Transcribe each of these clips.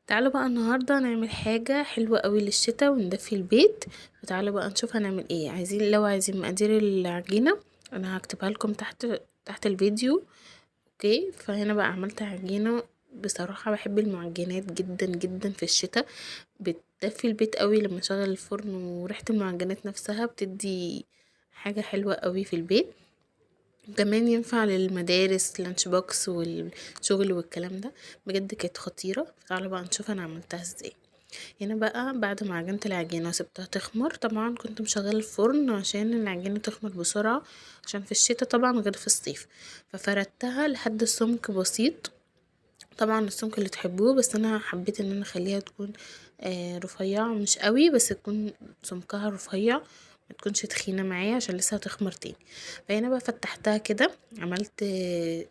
تعالوا بقى النهاردة نعمل حاجة حلوة قوي للشتا وندفي البيت. فتعالوا بقى نشوف هنعمل ايه. لو عايزين مقادير العجينة انا هكتبها لكم تحت الفيديو. اوكي، فهنا بقى عملت عجينة. بصراحة بحب المعجنات جدا جدا في الشتا، بتدفي البيت قوي لما اشغل الفرن، وريحة المعجنات نفسها بتدي حاجة حلوة قوي في البيت. كمان ينفع للمدارس لانش بوكس والشغل والكلام ده. بجد كانت خطيرة. تعالوا بقى نشوف انا عملتها ازاي. هنا بقى بعد ما عجنت العجينة وسبتها تخمر، طبعا كنت مشغله الفرن عشان العجينة تخمر بسرعة، عشان في الشتا طبعا غير في الصيف. ففردتها لحد السمك بسيط، طبعا السمك اللي تحبوه، بس انا حبيت ان انا اخليها تكون رفيعة مش قوي، بس تكون سمكها رفيع، ما تكونش تخينة معايا عشان لسه هتخمر تاني. فهنا بقى فتحتها كده، عملت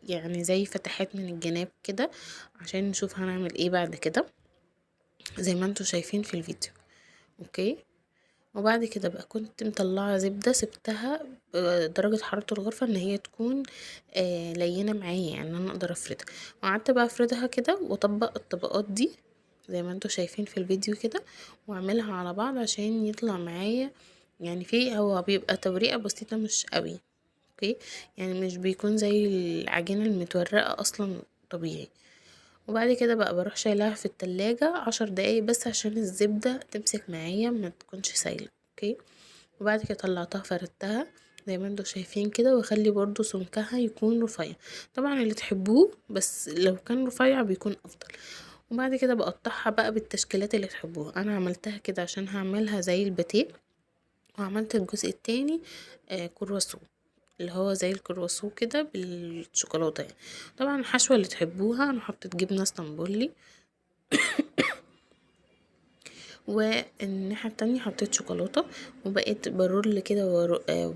يعني زي فتحات من الجناب كده عشان نشوف هنعمل ايه بعد كده، زي ما انتوا شايفين في الفيديو. اوكي، وبعد كده بقى كنت مطلعه زبده، سبتها درجه حراره الغرفه ان هي تكون لينه معايا، يعني انا اقدر افردها. وقعدت بقى افردها كده واطبق الطبقات دي زي ما انتوا شايفين في الفيديو كده، واعملها على بعض عشان يطلع معايا. يعني هو بيبقى توريقه بسيطه مش قوي. اوكي، يعني مش بيكون زي العجينه المتورقه اصلا طبيعي. وبعد كده بقى بروح شايلاها في التلاجة 10 دقايق بس عشان الزبدة تمسك معايا ما تكونش سايلة. اوكي، وبعد كده طلعتها فردتها زي ما انتوا شايفين كده، واخلي برضو سمكها يكون رفيع، طبعا اللي تحبوه، بس لو كان رفيع بيكون افضل. وبعد كده بقطعها بقى بالتشكيلات اللي تحبوها. انا عملتها كده عشان هعملها زي الباتيه، وعملت الجزء التاني كرواسون، اللي هو زي الكرواسون كده بالشوكولاته يعني. طبعا الحشوه اللي تحبوها، انا حطيت جبنه اسطنبولي، والناحية التانية حطيت شوكولاتة، وبقيت برول كده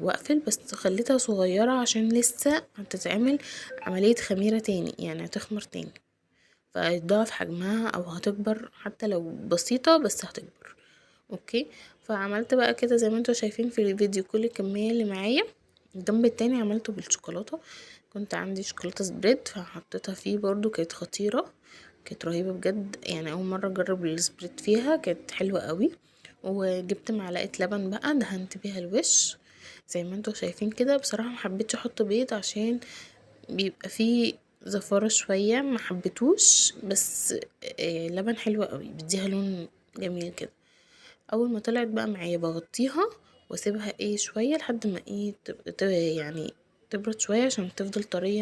واقفل، بس خليتها صغيرة عشان لسه هتتعمل عملية خميرة تاني، يعني هتخمر تاني، فيتضاعف حجمها او هتكبر حتى لو بسيطة بس هتكبر. اوكي، فعملت بقى كده زي ما انتوا شايفين في الفيديو كل الكمية اللي معايا. الجنب التاني عملته بالشوكولاتة، كنت عندي شوكولاتة سبريد فحطيتها فيه برضو، كانت خطيرة، كانت رهيبة بجد. يعني اول مرة اجرب السبريد فيها، كانت حلوة قوي. وجبت معلقة لبن بقى دهنت بيها الوش زي ما انتوا شايفين كده. بصراحة محبتش احط بيض عشان بيبقى فيه زفارة شوية، ما حبيتوش، بس لبن حلو قوي بيديها لون جميل كده. اول ما طلعت بقى معايا بغطيها واسيبها شوية لحد ما يعني تبرد شوية عشان تفضل طرية